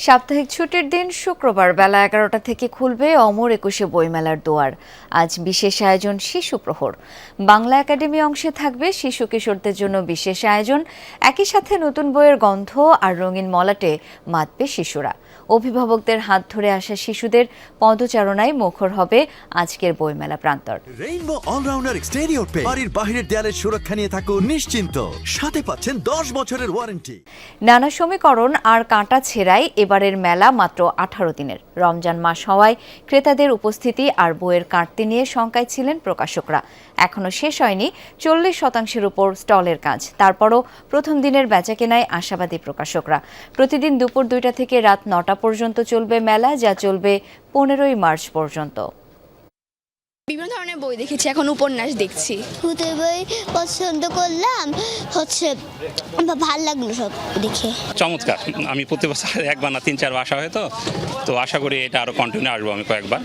সাপ্তাহিক ছুটির দিন শুক্রবার বেলা ১১টা থেকে খুলবে অমর একুশে বইমেলার দুয়ার। আজ বিশেষ আয়োজন শিশু প্রহর। বাংলা একাডেমি অংশে থাকবে শিশু কিশোরদের জন্য বিশেষ আয়োজন। একই সাথে নতুন বইয়ের গন্ধ আর রঙিন মলাটে মাতবে শিশুরা। অভিভাবকদের হাত ধরে আসা শিশুদের পদচারণায় মুখর হবে আজকের বইমেলা প্রান্তর। রেইনবো অলরাউন্ডার এক্সটেরিয়র পেইন্ট বাড়ির বাহিরের দেয়ালের সুরক্ষা নিয়ে থাকুন নিশ্চিন্ত। সাথে পাচ্ছেন 10 বছরের ওয়ারেন্টি। নানা সমীকরণ আর কাঁটা ছেঁড়াই এবারের মেলা মাত্র 18 দিনের। রমজান মাস হওয়ায় ক্রেতাদের উপস্থিতি আর বইয়ের কাটতি নিয়ে শঙ্কায় ছিলেন প্রকাশকরা। এখনো শেষ হয়নি 40% উপর স্টলের কাজ। তারপরও প্রথম দিনের বেচাকেনায় আশাবাদী প্রকাশকরা। প্রতিদিন দুপুর 2টা থেকে রাত 9টা পর্যন্ত চলবে মেলা, যা চলবে 15ই মার্চ পর্যন্ত। বিভিন্ন ধরনের বই দেখেছি, এখন উপন্যাস দেখছি। ভূতের বই পছন্দ করলাম, ভাল লাগলো সব দেখে। চমৎকার। আমি প্রতি বছর একবার না 3-4 বার আসা হয়, তো আশা করি এটা আরো কন্টিনিউ আসবো আমি কয়েকবার।